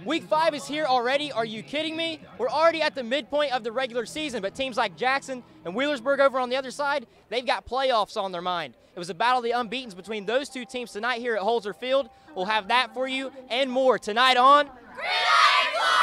Week 5 is here already. Are you kidding me? We're already at the midpoint of the regular season, but teams like Jackson and Millersburg over on the other side, they've got playoffs on their mind. It was a battle of the unbeatens between those two teams tonight here at Holzer Field. We'll have that for you and more tonight on Gridiron Glory!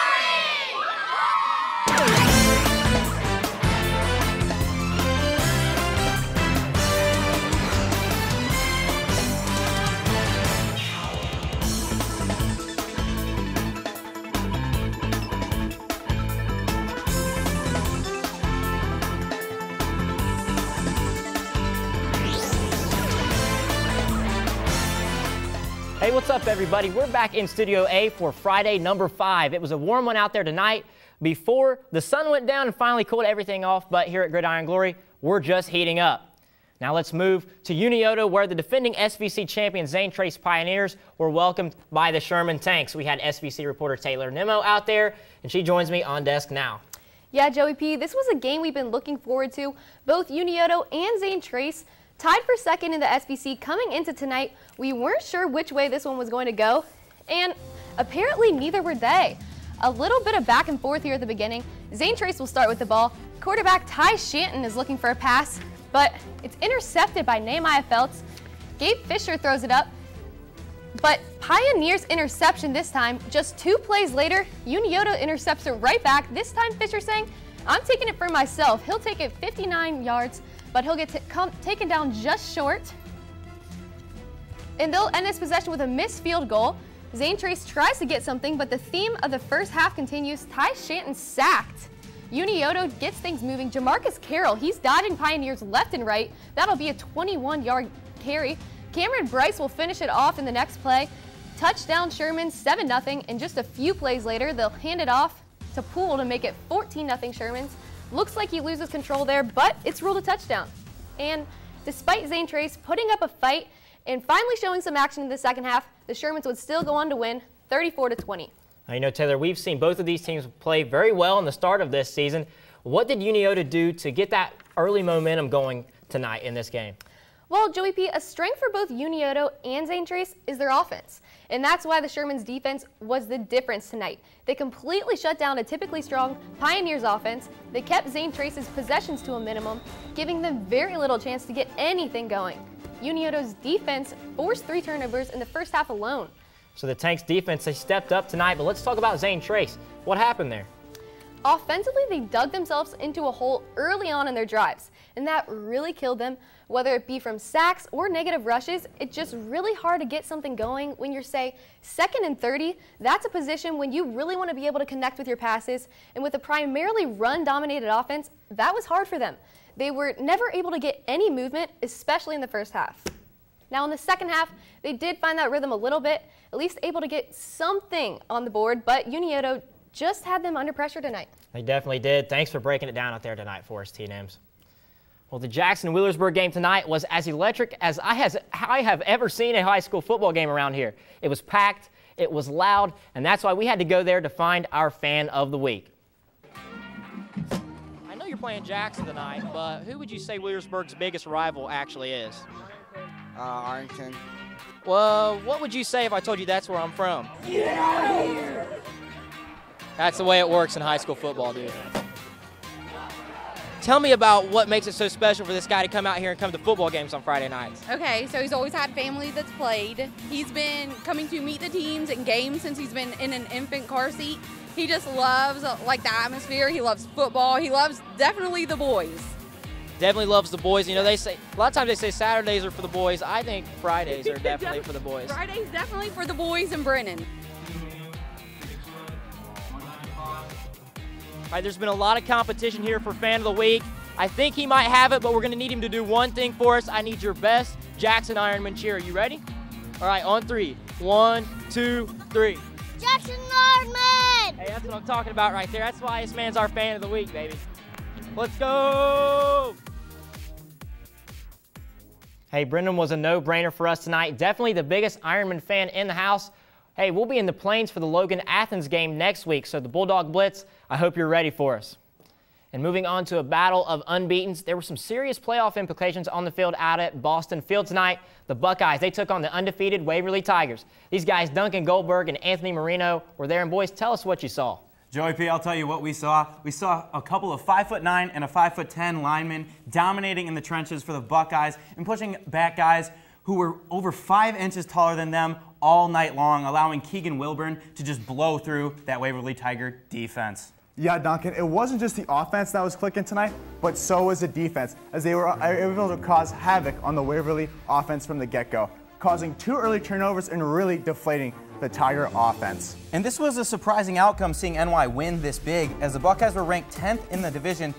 Hey, what's up, everybody? We're back in Studio A for Friday number 5. It was a warm one out there tonight before the sun went down and finally cooled everything off, but here at Gridiron Glory, we're just heating up. Now let's move to Unioto, where the defending SVC champion Zane Trace Pioneers were welcomed by the Sherman Tanks. We had SVC reporter Taylor Nimmo out there, and she joins me on desk now. Yeah, Joey P., this was a game we've been looking forward to. Both Unioto and Zane Trace tied for second in the SVC coming into tonight. We weren't sure which way this one was going to go, and apparently neither were they. A little bit of back and forth here at the beginning. Zane Trace will start with the ball. Quarterback Ty Shanton is looking for a pass, but it's intercepted by Nehemiah Feltz. Gabe Fisher throws it up, but Pioneers interception this time. Just 2 plays later, Unioto intercepts it right back. This time Fisher saying, "I'm taking it for myself." He'll take it 59 yards, but he'll get taken down just short. And they'll end this possession with a missed field goal. Zane Trace tries to get something, but the theme of the first half continues. Ty Shanton sacked. Unioto gets things moving. Jamarcus Carroll, he's dodging Pioneers left and right. That'll be a 21-yard carry. Cameron Bryce will finish it off in the next play. Touchdown Sherman, 7-0, and just a few plays later, they'll hand it off to Poole to make it 14-0 Shermans. Looks like he loses control there, but it's ruled a touchdown. And despite Zane Trace putting up a fight and finally showing some action in the second half, the Shermans would still go on to win 34-20. Now, you know, Taylor, we've seen both of these teams play very well in the start of this season. What did Unioto do to get that early momentum going tonight in this game? Well, Joey P., a strength for both Unioto and Zane Trace is their offense. And that's why the Sherman's defense was the difference tonight. They completely shut down a typically strong Pioneers offense. They kept Zane Trace's possessions to a minimum, giving them very little chance to get anything going. Unioto's defense forced 3 turnovers in the first half alone. So the Tanks defense, they stepped up tonight, but let's talk about Zane Trace. What happened there? Offensively, they dug themselves into a hole early on in their drives, and that really killed them. Whether it be from sacks or negative rushes, it's just really hard to get something going when you're, say, 2nd and 30. That's a position when you really want to be able to connect with your passes, and with a primarily run-dominated offense, that was hard for them. They were never able to get any movement, especially in the first half. Now in the second half, they did find that rhythm a little bit, at least able to get something on the board, but Unioto just had them under pressure tonight. They definitely did. Thanks for breaking it down out there tonight for us, T-Nims. Well, the Jackson-Wheelersburg game tonight was as electric as I have ever seen a high school football game around here. It was packed, it was loud, and that's why we had to go there to find our fan of the week. I know you're playing Jackson tonight, but who would you say Wheelersburg's biggest rival actually is? Arlington. Well, what would you say if I told you that's where I'm from? Yeah! That's the way it works in high school football, dude. Tell me about what makes it so special for this guy to come out here and come to football games on Friday nights. Okay, so he's always had family that's played. He's been coming to meet the teams and games since he's been in an infant car seat. He just loves like the atmosphere. He loves football. He loves definitely the boys. Definitely loves the boys. You know, they say a lot of times they say Saturdays are for the boys. I think Fridays are definitely for the boys. Fridays definitely for the boys in Brennan. All right, there's been a lot of competition here for Fan of the Week. I think he might have it, but we're going to need him to do one thing for us. I need your best Jackson Ironman cheer. Are you ready? All right, on 3. 1, 2, 3. Jackson Ironman! Hey, that's what I'm talking about right there. That's why this man's our Fan of the Week, baby. Let's go! Hey, Brendan was a no-brainer for us tonight. Definitely the biggest Ironman fan in the house. Hey, we'll be in the Plains for the Logan Athens game next week, so the Bulldog Blitz, I hope you're ready for us. And moving on to a battle of unbeatens, there were some serious playoff implications on the field out at Boston Field tonight. The Buckeyes, they took on the undefeated Waverly Tigers. These guys, Duncan Goldberg and Anthony Marino, were there. And boys, tell us what you saw. Joey P., I'll tell you what we saw. We saw a couple of 5'9" and a 5'10" linemen dominating in the trenches for the Buckeyes and pushing back guys who were over 5 inches taller than them all night long, allowing Keegan Wilburn to just blow through that Waverly Tiger defense. Yeah, Duncan, it wasn't just the offense that was clicking tonight, but so was the defense, as they were able to cause havoc on the Waverly offense from the get-go, causing 2 early turnovers and really deflating the Tiger offense. And this was a surprising outcome, seeing NY win this big, as the Buckeyes were ranked 10th in the division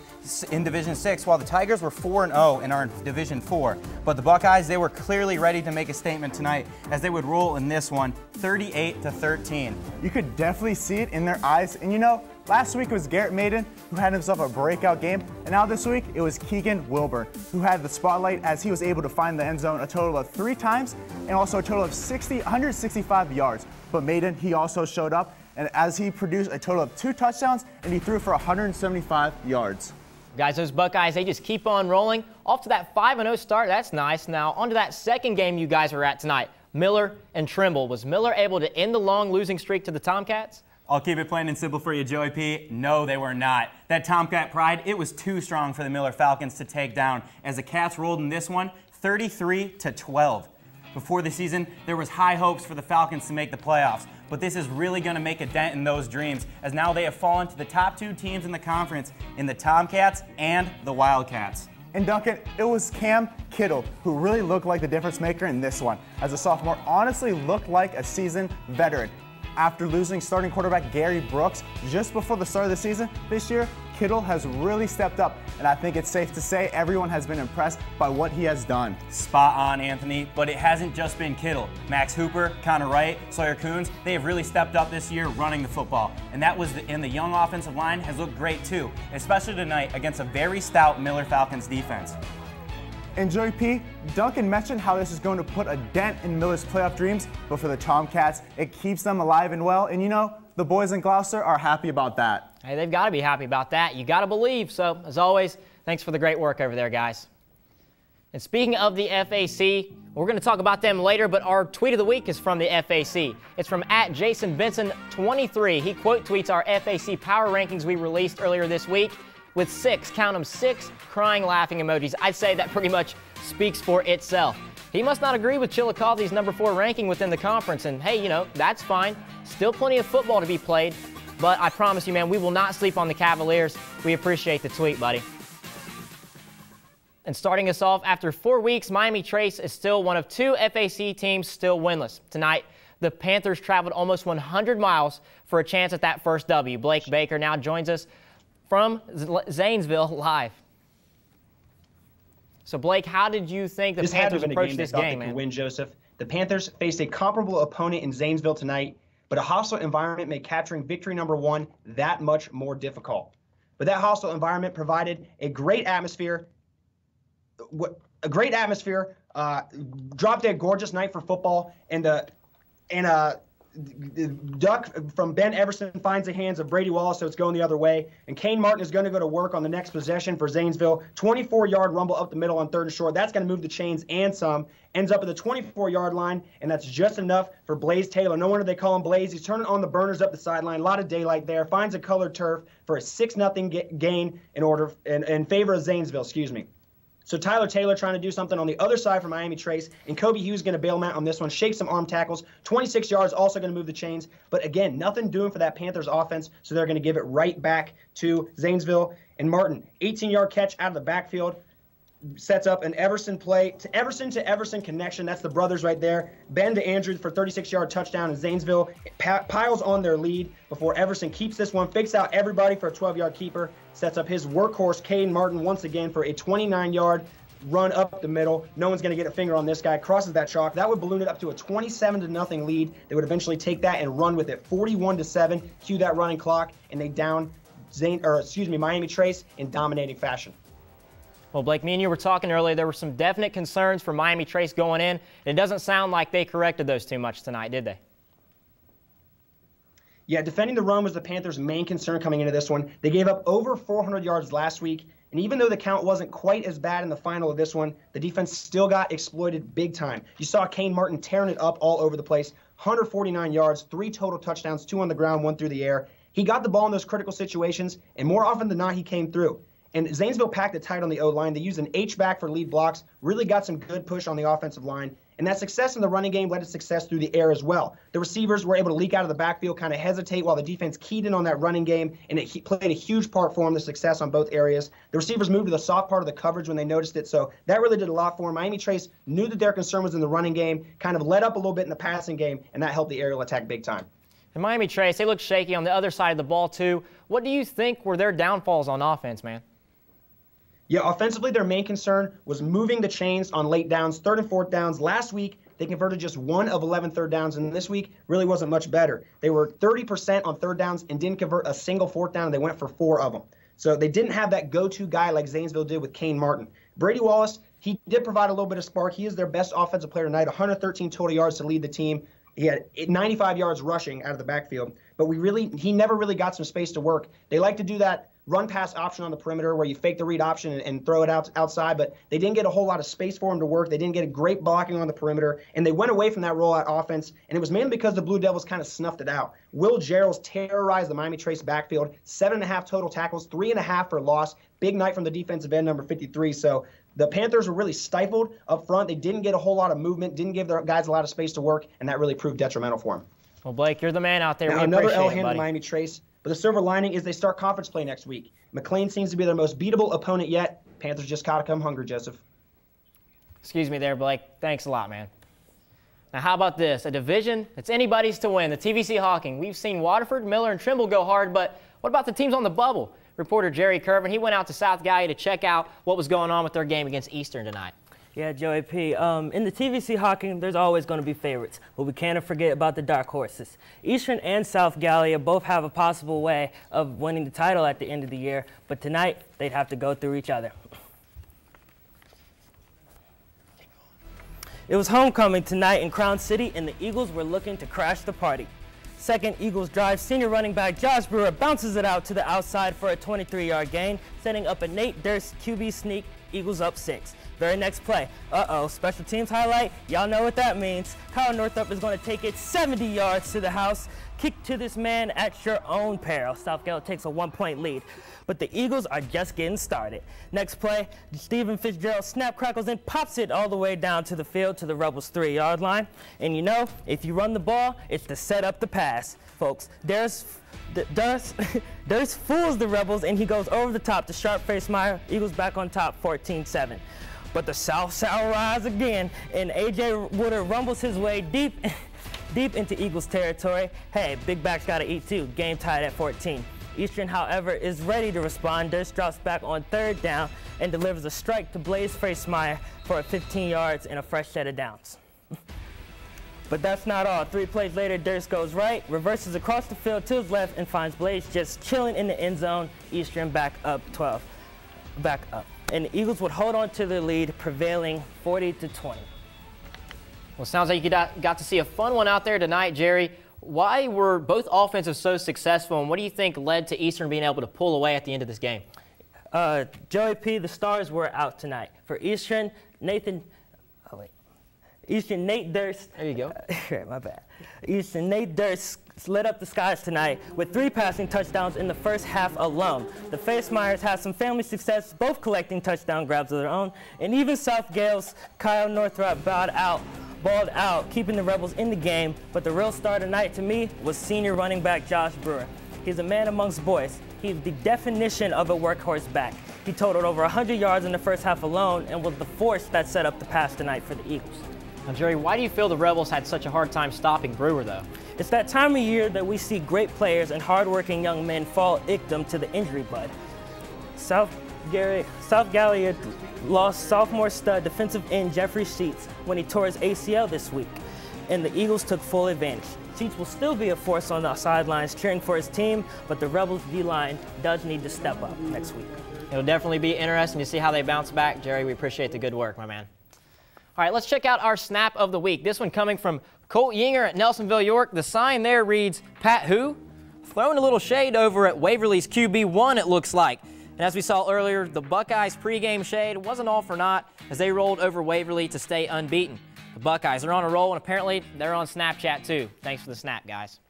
in Division 6, while the Tigers were 4-0 and are in Division 4. But the Buckeyes, they were clearly ready to make a statement tonight, as they would roll in this one, 38-13. You could definitely see it in their eyes, and you know, last week it was Garrett Maiden who had himself a breakout game, and now this week it was Keegan Wilburn who had the spotlight, as he was able to find the end zone a total of 3 times and also a total of 165 yards. But Maiden, he also showed up, and as he produced a total of 2 touchdowns, and he threw for 175 yards. Guys, those Buckeyes, they just keep on rolling. Off to that 5-0 start, that's nice. Now, on to that second game you guys were at tonight, Miller and Trimble. Was Miller able to end the long losing streak to the Tomcats? I'll keep it plain and simple for you, Joey P. No, they were not. That Tomcat pride, it was too strong for the Miller Falcons to take down, as the Cats rolled in this one 33-12. Before the season, there was high hopes for the Falcons to make the playoffs, but this is really going to make a dent in those dreams, as now they have fallen to the top 2 teams in the conference in the Tomcats and the Wildcats. And Duncan, it was Cam Kittle who really looked like the difference maker in this one, as a sophomore honestly looked like a seasoned veteran. After losing starting quarterback Gary Brooks just before the start of the season this year, Kittle has really stepped up, and I think it's safe to say everyone has been impressed by what he has done. Spot on, Anthony, but it hasn't just been Kittle. Max Hooper, Connor Wright, Sawyer Coons, they have really stepped up this year running the football, and that was the young offensive line has looked great too, especially tonight against a very stout Miller Falcons defense. And Joey P., Duncan mentioned how this is going to put a dent in Miller's playoff dreams, but for the Tomcats, it keeps them alive and well, and you know, the boys in Gloucester are happy about that. Hey, they've got to be happy about that. You got to believe. So, as always, thanks for the great work over there, guys. And speaking of the FAC, we're going to talk about them later, but our tweet of the week is from the FAC. It's from @JasonBenson23. He quote tweets our FAC power rankings we released earlier this week with 6, count them, 6 crying, laughing emojis. I'd say that pretty much speaks for itself. He must not agree with Chillicove's number 4 ranking within the conference, and hey, you know, that's fine. Still plenty of football to be played, but I promise you, man, we will not sleep on the Cavaliers. We appreciate the tweet, buddy. And starting us off, after 4 weeks, Miami Trace is still one of 2 FAC teams still winless. Tonight, the Panthers traveled almost 100 miles for a chance at that first W. Blake Baker now joins us from Zanesville live. So, Blake, how did you think the Panthers approached this game, man? Win, Joseph. The Panthers faced a comparable opponent in Zanesville tonight, but a hostile environment made capturing victory number 1 that much more difficult. But that hostile environment provided a great atmosphere. Drop dead gorgeous night for football, and the duck from Ben Everson finds the hands of Brady Wallace, so it's going the other way. And Kane Martin is going to go to work on the next possession for Zanesville. 24-yard rumble up the middle on 3rd and short. That's going to move the chains and some. Ends up at the 24-yard line, and that's just enough for Blaze Taylor. No wonder they call him Blaze. He's turning on the burners up the sideline. A lot of daylight there. Finds a colored turf for a 6-0 gain in favor of Zanesville. Excuse me. So Tyler Taylor trying to do something on the other side for Miami Trace, and Kobe Hughes going to bail him out on this one, shake some arm tackles, 26 yards, also going to move the chains. But again, nothing doing for that Panthers offense, so they're going to give it right back to Zanesville. And Martin, 18-yard catch out of the backfield, sets up an Everson play, to Everson connection. That's the brothers right there. Ben to Andrews for 36-yard touchdown, and Zanesville piles on their lead before Everson keeps this one, fakes out everybody for a 12-yard keeper, sets up his workhorse, Caden Martin, once again for a 29-yard run up the middle. No one's going to get a finger on this guy. Crosses that chalk. That would balloon it up to a 27-0 lead. They would eventually take that and run with it, 41-7. Cue that running clock, and they down Miami Trace in dominating fashion. Well, Blake, me and you were talking earlier. There were some definite concerns for Miami Trace going in. It doesn't sound like they corrected those too much tonight, did they? Yeah, defending the run was the Panthers' main concern coming into this one. They gave up over 400 yards last week, and even though the count wasn't quite as bad in the final of this one, the defense still got exploited big time. You saw Kane Martin tearing it up all over the place. 149 yards, 3 total touchdowns, 2 on the ground, 1 through the air. He got the ball in those critical situations, and more often than not, he came through. And Zanesville packed it tight on the O-line. They used an H-back for lead blocks, really got some good push on the offensive line. And that success in the running game led to success through the air as well. The receivers were able to leak out of the backfield, kind of hesitate while the defense keyed in on that running game, and it played a huge part for them, the success on both areas. The receivers moved to the soft part of the coverage when they noticed it, so that really did a lot for them. Miami Trace knew that their concern was in the running game, kind of let up a little bit in the passing game, and that helped the aerial attack big time. And Miami Trace, they look shaky on the other side of the ball too. What do you think were their downfalls on offense, man? Yeah, offensively, their main concern was moving the chains on late downs, 3rd and 4th downs. Last week, they converted just 1 of 11 third downs, and this week really wasn't much better. They were 30% on 3rd downs and didn't convert a single 4th down, and they went for 4 of them. So they didn't have that go-to guy like Zanesville did with Kane Martin. Brady Wallace, he did provide a little bit of spark. He is their best offensive player tonight, 113 total yards to lead the team. He had 95 yards rushing out of the backfield, but he never really got some space to work. They like to do that run-pass option on the perimeter where you fake the read option and throw it outside, but they didn't get a whole lot of space for him to work. They didn't get a great blocking on the perimeter, and they went away from that rollout offense, and it was mainly because the Blue Devils kind of snuffed it out. Will Gerald's terrorized the Miami Trace backfield, 7.5 total tackles, 3.5 for loss. Big night from the defensive end, number 53. So the Panthers were really stifled up front. They didn't get a whole lot of movement, didn't give their guys a lot of space to work, and that really proved detrimental for them. Well, Blake, you're the man out there. Now, another L-hand to Miami Trace. But the silver lining is they start conference play next week. McLean seems to be their most beatable opponent yet. Panthers just got to come hungry, Joseph. Excuse me there, Blake. Thanks a lot, man. Now, how about this? A division that's anybody's to win, the TVC Hawking. We've seen Waterford, Miller, and Trimble go hard, but what about the teams on the bubble? Reporter Jerry Curvin, he went out to South Gallia to check out what was going on with their game against Eastern tonight. Yeah, Joey P. In the TVC Hawking, there's always going to be favorites, but we can't forget about the dark horses. Eastern and South Gallia both have a possible way of winning the title at the end of the year, but tonight they'd have to go through each other. It was homecoming tonight in Crown City, and the Eagles were looking to crash the party. Second Eagles drive, senior running back Josh Brewer bounces it out to the outside for a 23-yard gain, setting up a Nate Durst QB sneak. Eagles up 6. Very next play. Special teams highlight. Y'all know what that means. Kyle Northup is going to take it 70 yards to the house. Kick to this man at your own peril. South Gallia takes a 1-point lead. But the Eagles are just getting started. Next play, Stephen Fitzgerald snap, crackles, and pops it all the way down to the field to the Rebels' 3-yard line. And you know, if you run the ball, it's to set up the pass, folks. Durst fools the Rebels, and he goes over the top to Sharp-Faced Meyer. Eagles back on top, 14-7. But the South shall rise again, and A.J. Woodard rumbles his way deep into Eagles territory. Hey, big back's got to eat too. Game tied at 14. Eastern, however, is ready to respond. Durst drops back on 3rd down and delivers a strike to Blaze Freesmeyer for 15 yards and a fresh set of downs. But that's not all. 3 plays later, Durst goes right, reverses across the field to his left, and finds Blaze just chilling in the end zone. Eastern back up 12. Back up. And the Eagles would hold on to their lead, prevailing 40-20. Well, sounds like you got to see a fun one out there tonight, Jerry. Why were both offenses so successful, and what do you think led to Eastern being able to pull away at the end of this game? Joey P., the stars were out tonight. For Eastern, Nate Durst. There you go. My bad. Eastern, Nate Durst lit up the skies tonight with 3 passing touchdowns in the first half alone. The Facemeyers had some family success, both collecting touchdown grabs of their own, and even South Gale's Kyle Northrop balled out, keeping the Rebels in the game. But the real star tonight to me was senior running back Josh Brewer. He's a man amongst boys. He's the definition of a workhorse back. He totaled over 100 yards in the first half alone and was the force that set up the pass tonight for the Eagles. Now, Jerry, why do you feel the Rebels had such a hard time stopping Brewer, though? It's that time of year that we see great players and hardworking young men fall victim to the injury bug. South Gallia lost sophomore stud defensive end Jeffrey Sheets when he tore his ACL this week, and the Eagles took full advantage. Sheets will still be a force on the sidelines cheering for his team, but the Rebels D-line does need to step up next week. It'll definitely be interesting to see how they bounce back. Jerry, we appreciate the good work, my man. All right, let's check out our snap of the week. This one coming from Colt Yinger at Nelsonville, York. The sign there reads, Pat who? throwing a little shade over at Waverly's QB1, it looks like. And as we saw earlier, the Buckeyes pregame shade wasn't all for naught as they rolled over Waverly to stay unbeaten. The Buckeyes are on a roll, and apparently they're on Snapchat too. Thanks for the snap, guys.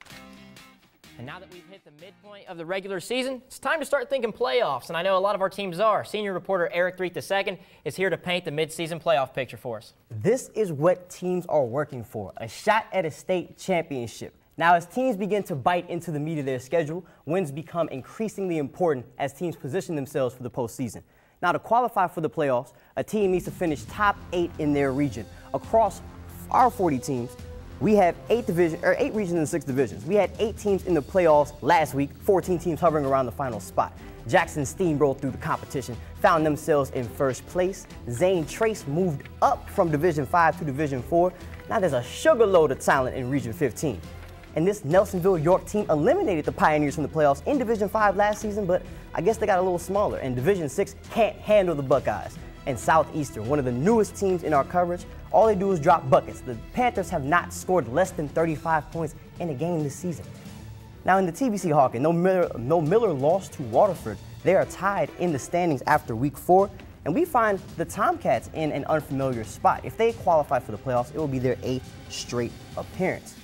And now that we've hit the midpoint of the regular season, it's time to start thinking playoffs, and I know a lot of our teams are. Senior reporter Eric Threet II is here to paint the midseason playoff picture for us. This is what teams are working for, a shot at a state championship. Now, as teams begin to bite into the meat of their schedule, wins become increasingly important as teams position themselves for the postseason. Now, to qualify for the playoffs, a team needs to finish top 8 in their region. Across our 40 teams, we have 8 regions and 6 divisions. We had 8 teams in the playoffs last week, 14 teams hovering around the final spot. Jackson steamrolled through the competition, found themselves in first place. Zane Trace moved up from Division 5 to Division 4. Now there's a sugar load of talent in Region 15. And this Nelsonville York team eliminated the Pioneers from the playoffs in Division 5 last season, but I guess they got a little smaller, and Division 6 can't handle the Buckeyes. And Southeastern, one of the newest teams in our coverage, all they do is drop buckets. The Panthers have not scored less than 35 points in a game this season. Now in the TVC Hawking, no Miller lost to Waterford. They are tied in the standings after week 4, and we find the Tomcats in an unfamiliar spot. If they qualify for the playoffs, it will be their 8th straight appearance.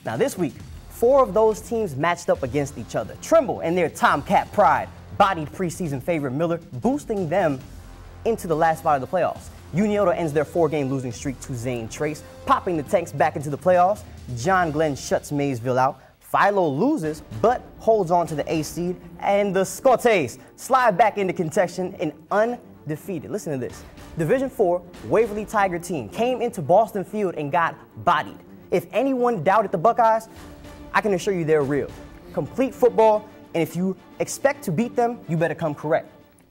Now this week, 4 of those teams matched up against each other. Trimble and their Tomcat pride bodied preseason favorite Miller, boosting them into the last spot of the playoffs. Unioto ends their 4-game losing streak to Zane Trace, popping the Tanks back into the playoffs. John Glenn shuts Maysville out. Philo loses, but holds on to the A seed. And the Scottes slide back into contention and undefeated. Listen to this. Division 4 Waverly Tiger team came into Boston Field and got bodied. If anyone doubted the Buckeyes, I can assure you they're real. Complete football, and if you expect to beat them, you better come correct.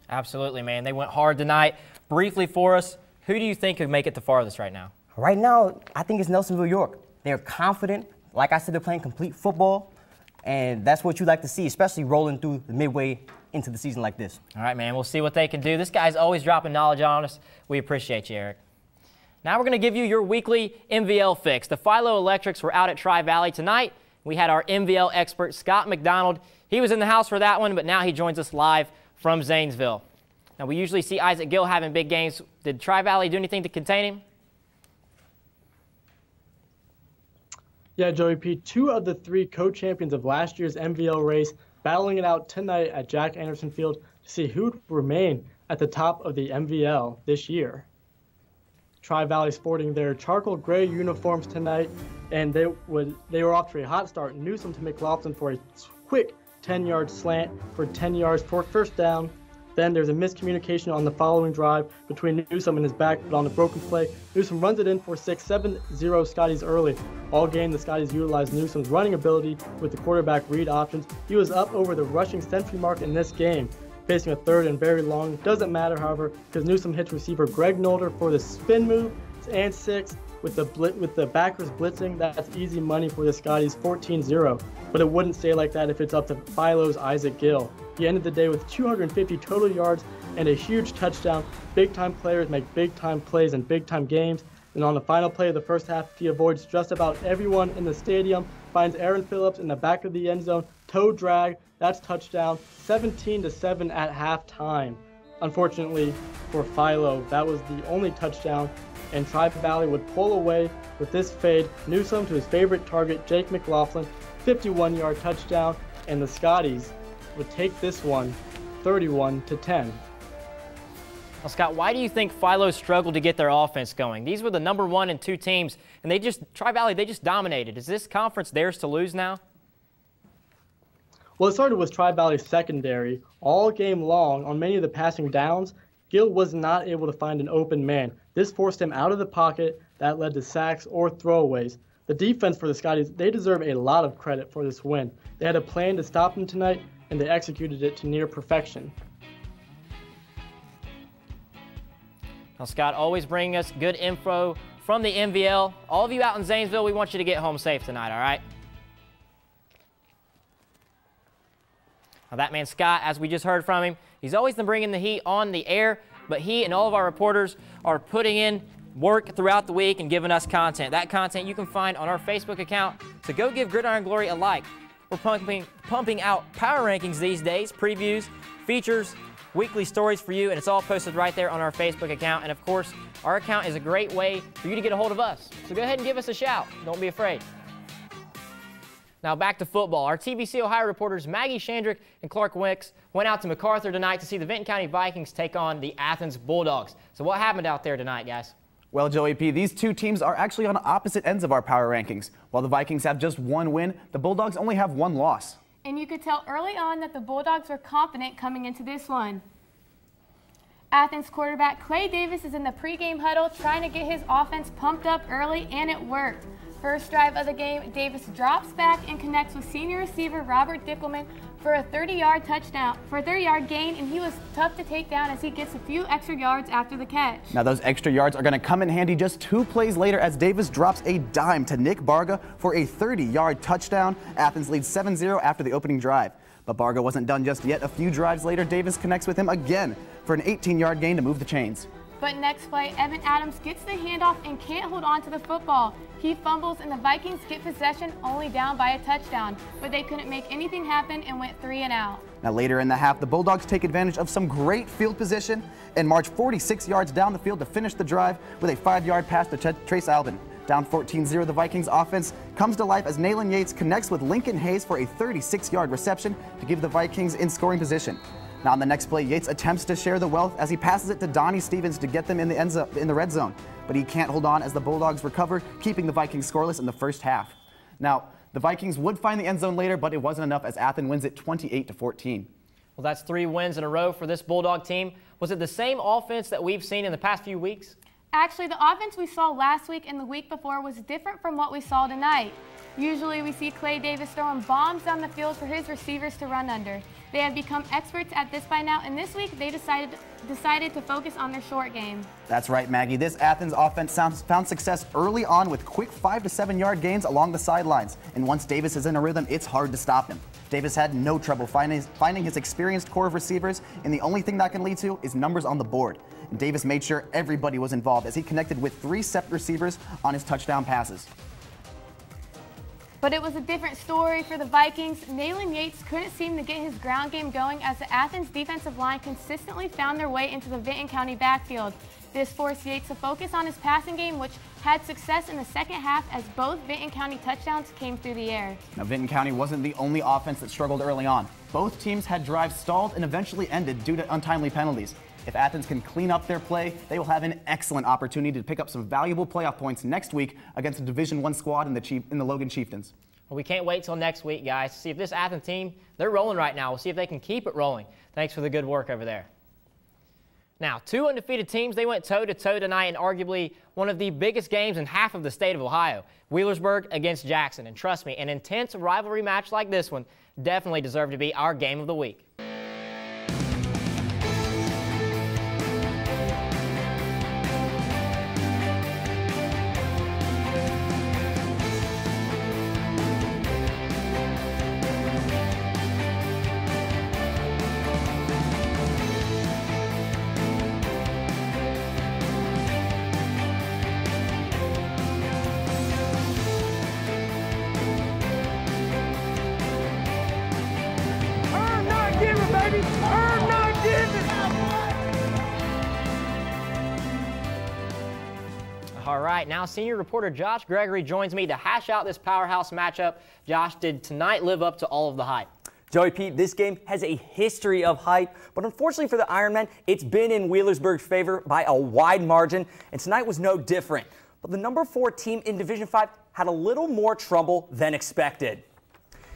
Absolutely, man. They went hard tonight. Briefly for us, who do you think could make it the farthest right now? Right now, I think it's Nelsonville York. They're confident. Like I said, they're playing complete football, and that's what you like to see, especially rolling through the midway into the season like this. All right, man. We'll see what they can do. This guy's always dropping knowledge on us. We appreciate you, Eric. Now we're going to give you your weekly MVL fix. The Philo Electrics were out at Tri-Valley tonight. We had our MVL expert, Scott McDonald. He was in the house for that one, but now he joins us live from Zanesville. Now, we usually see Isaac Gill having big games. Did Tri-Valley do anything to contain him? Yeah, Joey P. 2 of the 3 co-champions of last year's MVL race battling it out tonight at Jack Anderson Field to see who would remain at the top of the MVL this year. Tri-Valley sporting their charcoal gray uniforms tonight, and they were off to a hot start. Newsom to McLaughlin for a quick 10-yard slant for 10 yards for first down. Then there's a miscommunication on the following drive between Newsom and his back, but on a broken play, Newsom runs it in for 6-7-0 Scotty's early. All game, the Scotties utilized Newsom's running ability with the quarterback read options. He was up over the rushing century mark in this game, facing a 3rd and very long. Doesn't matter, however, because Newsom hits receiver Greg Nolder for the spin move and 6 with the backers blitzing. That's easy money for the Scotties, 14-0. But it wouldn't stay like that if it's up to Philo's Isaac Gill. He ended the day with 250 total yards and a huge touchdown. Big-time players make big-time plays in big-time games. And on the final play of the first half, he avoids just about everyone in the stadium, finds Aaron Phillips in the back of the end zone, toe drag, that's touchdown, 17-7 at halftime. Unfortunately for Philo, that was the only touchdown, and Tri-Valley would pull away with this fade. Newsom to his favorite target, Jake McLaughlin, 51-yard touchdown, and the Scotties would take this one 31-10. Well, Scott, why do you think Philo struggled to get their offense going? These were the number 1 and 2 teams, and Tri-Valley, they just dominated. Is this conference theirs to lose now? Well, it started with Tri-Valley's secondary. All game long, on many of the passing downs, Gill was not able to find an open man. This forced him out of the pocket. That led to sacks or throwaways. The defense for the Scotties, they deserve a lot of credit for this win. They had a plan to stop him tonight, and they executed it to near perfection. Now, Scott, always bringing us good info from the MVL. All of you out in Zanesville, we want you to get home safe tonight, all right? Now, that man, Scott, as we just heard from him, he's always been bringing the heat on the air, but he and all of our reporters are putting in work throughout the week and giving us content. That content you can find on our Facebook account, so go give Gridiron Glory a like. We're pumping out power rankings these days, previews, features, weekly stories for you, and it's all posted right there on our Facebook account. And of course, our account is a great way for you to get a hold of us. So go ahead and give us a shout. Don't be afraid. Now back to football. Our TVC Ohio reporters Maggie Shandrick and Clark Wicks went out to MacArthur tonight to see the Benton County Vikings take on the Athens Bulldogs. So what happened out there tonight, guys? Well, Joey P., these two teams are actually on opposite ends of our power rankings. While the Vikings have just one win, the Bulldogs only have one loss. And you could tell early on that the Bulldogs were confident coming into this one. Athens quarterback Clay Davis is in the pregame huddle trying to get his offense pumped up early, and it worked. First drive of the game, Davis drops back and connects with senior receiver Robert Dickelman for a 30-yard gain, and he was tough to take down as he gets a few extra yards after the catch. Now those extra yards are going to come in handy just 2 plays later as Davis drops a dime to Nick Barga for a 30-yard touchdown. Athens leads 7-0 after the opening drive. But Barga wasn't done just yet. A few drives later, Davis connects with him again for an 18-yard gain to move the chains. But next play, Evan Adams gets the handoff and can't hold on to the football. He fumbles and the Vikings get possession, only down by a touchdown. But they couldn't make anything happen and went 3 and out. Now later in the half, the Bulldogs take advantage of some great field position and march 46 yards down the field to finish the drive with a 5-yard pass to Trace Albin. Down 14-0, the Vikings offense comes to life as Nayland Yates connects with Lincoln Hayes for a 36-yard reception to give the Vikings in scoring position. Now on the next play, Yates attempts to share the wealth as he passes it to Donnie Stevens to get them in the red zone. But he can't hold on as the Bulldogs recover, keeping the Vikings scoreless in the first half. Now, the Vikings would find the end zone later, but it wasn't enough as Athens wins it 28-14. Well, that's 3 wins in a row for this Bulldog team. Was it the same offense that we've seen in the past few weeks? Actually, the offense we saw last week and the week before was different from what we saw tonight. Usually we see Clay Davis throwing bombs down the field for his receivers to run under. They have become experts at this by now, and this week they decided to focus on their short game. That's right, Maggie. This Athens offense found success early on with quick 5- to 7-yard gains along the sidelines. And once Davis is in a rhythm, it's hard to stop him. Davis had no trouble finding his experienced core of receivers, and the only thing that can lead to is numbers on the board. And Davis made sure everybody was involved as he connected with 3 separate receivers on his touchdown passes. But it was a different story for the Vikings. Nayland Yates couldn't seem to get his ground game going as the Athens defensive line consistently found their way into the Benton County backfield. This forced Yates to focus on his passing game, which had success in the second half as both Benton County touchdowns came through the air. Now, Benton County wasn't the only offense that struggled early on. Both teams had drives stalled and eventually ended due to untimely penalties. If Athens can clean up their play, they will have an excellent opportunity to pick up some valuable playoff points next week against a Division I squad in the Logan Chieftains. Well, we can't wait till next week, guys, to see if this Athens team, they're rolling right now. We'll see if they can keep it rolling. Thanks for the good work over there. Now, 2 undefeated teams, they went toe-to-toe tonight in arguably one of the biggest games in half of the state of Ohio. Millersburg against Jackson. And trust me, an intense rivalry match like this one definitely deserved to be our game of the week. All right, now senior reporter Josh Gregory joins me to hash out this powerhouse matchup. Josh, did tonight live up to all of the hype? Joey P., this game has a history of hype, but unfortunately for the Ironmen, it's been in Wheelersburg's favor by a wide margin, and tonight was no different. But the number 4 team in Division 5 had a little more trouble than expected.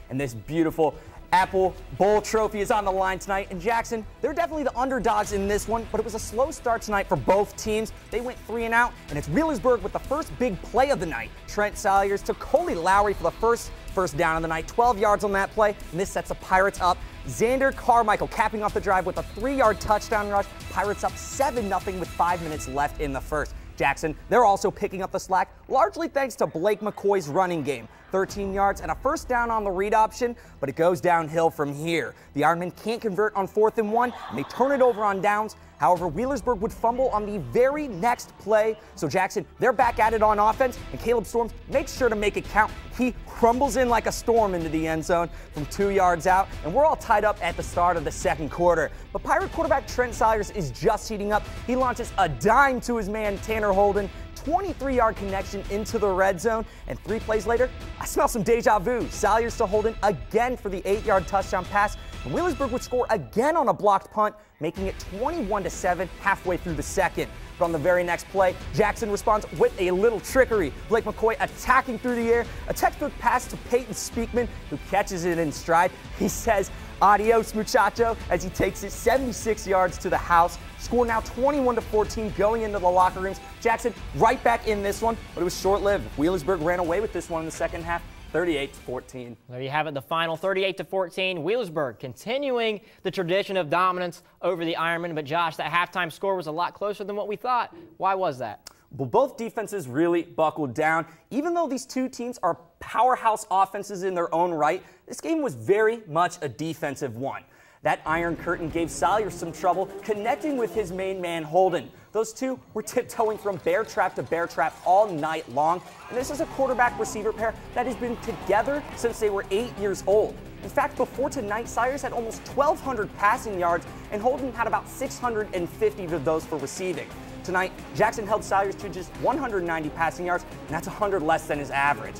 And this beautiful Apple Bowl trophy is on the line tonight. And Jackson, they're definitely the underdogs in this one, but it was a slow start tonight for both teams. They went 3 and out, and it's Millersburg with the first big play of the night. Trent Salyers to Coley Lowry for the first down of the night, 12 yards on that play, and this sets the Pirates up. Xander Carmichael capping off the drive with a 3-yard touchdown rush. Pirates up 7-0 with 5 minutes left in the first. Jackson, they're also picking up the slack, largely thanks to Blake McCoy's running game. 13 yards and a first down on the read option, but it goes downhill from here. The Ironmen can't convert on 4th and 1, and they turn it over on downs. However, Wheelersburg would fumble on the very next play. So Jackson, they're back at it on offense, and Caleb Storms makes sure to make it count. He crumbles in like a storm into the end zone from 2 yards out, and we're all tied up at the start of the second quarter. But Pirate quarterback Trent Salyers is just heating up. He launches a dime to his man Tanner Holden, 23-yard connection into the red zone, and 3 plays later, I smell some deja vu. Salyers to Holden again for the 8-yard touchdown pass, and Millersburg would score again on a blocked punt, making it 21-7 halfway through the second. But on the very next play, Jackson responds with a little trickery. Blake McCoy attacking through the air, a textbook pass to Peyton Speakman, who catches it in stride. He says, "Adios, muchacho," as he takes it 76 yards to the house. Score now 21-14 going into the locker rooms. Jackson right back in this one, but it was short-lived. Wheelersburg ran away with this one in the second half, 38-14. There you have it, the final 38-14. Wheelersburg continuing the tradition of dominance over the Ironmen. But Josh, that halftime score was a lot closer than what we thought. Why was that? Well, both defenses really buckled down. Even though these two teams are powerhouse offenses in their own right, this game was very much a defensive one. That Iron Curtain gave Salyers some trouble connecting with his main man Holden. Those two were tiptoeing from bear trap to bear trap all night long, and this is a quarterback-receiver pair that has been together since they were 8 years old. In fact, before tonight, Salyers had almost 1,200 passing yards, and Holden had about 650 of those for receiving. Tonight, Jackson held Salyers to just 190 passing yards, and that's 100 less than his average.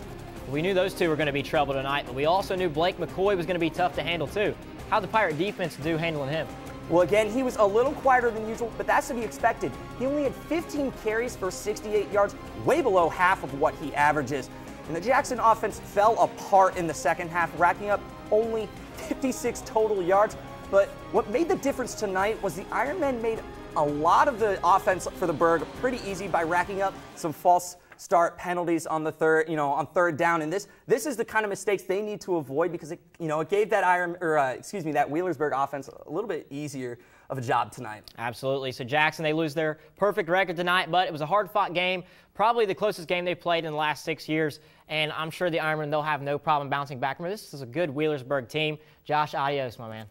We knew those two were going to be trouble tonight, but we also knew Blake McCoy was going to be tough to handle too. How'd the Pirate defense do handling him? Well, again, he was a little quieter than usual, but that's to be expected. He only had 15 carries for 68 yards, way below half of what he averages. And the Jackson offense fell apart in the second half, racking up only 56 total yards. But what made the difference tonight was the Ironmen made a lot of the offense for the Berg pretty easy by racking up some false start penalties on the third down, and this is the kind of mistakes they need to avoid because it gave that that Wheelersburg offense a little bit easier of a job tonight. Absolutely. So Jackson, they lose their perfect record tonight, but it was a hard-fought game, probably the closest game they've played in the last 6 years, and I'm sure the Ironmen, they'll have no problem bouncing back from it. This is a good Wheelersburg team. Josh, adios, my man.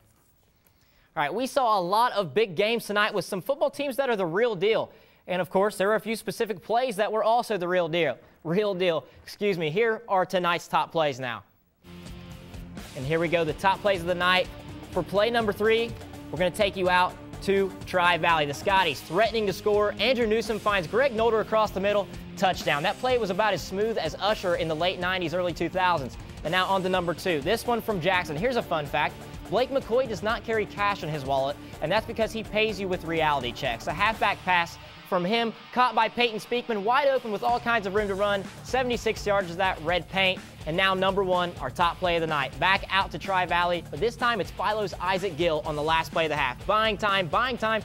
All right, we saw a lot of big games tonight with some football teams that are the real deal. And, of course, there were a few specific plays that were also the real deal. Here are tonight's top plays now. And here we go, the top plays of the night. For play number 3, we're going to take you out to Tri-Valley. The Scotties threatening to score. Andrew Newsom finds Greg Nolder across the middle. Touchdown. That play was about as smooth as Usher in the late 90s, early 2000s. And now on to number 2. This one from Jackson. Here's a fun fact. Blake McCoy does not carry cash in his wallet, and that's because he pays you with reality checks. A halfback pass from him, caught by Peyton Speakman, wide open with all kinds of room to run. 76 yards of that red paint. And now number 1, our top play of the night. Back out to Tri-Valley, but this time it's Philo's Isaac Gill on the last play of the half. Buying time.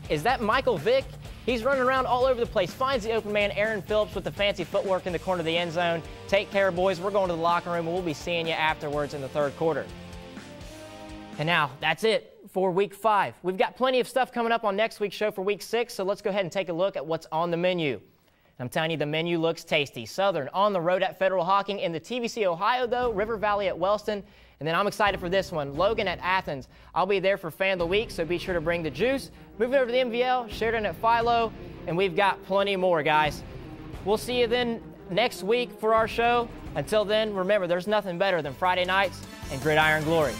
Is that Michael Vick? He's running around all over the place, finds the open man, Aaron Phillips, with the fancy footwork in the corner of the end zone. Take care, boys. We're going to the locker room, and we'll be seeing you afterwards in the third quarter. And now, that's it for Week 5. We've got plenty of stuff coming up on next week's show for Week 6, so let's go ahead and take a look at what's on the menu. I'm telling you, the menu looks tasty. Southern on the road at Federal Hocking. In the TVC Ohio, though, River Valley at Wellston. And then I'm excited for this one, Logan at Athens. I'll be there for Fan of the Week, so be sure to bring the juice. Moving over to the MVL, Sheridan at Philo, and we've got plenty more, guys. We'll see you then next week for our show. Until then, remember, there's nothing better than Friday nights and Gridiron Glory.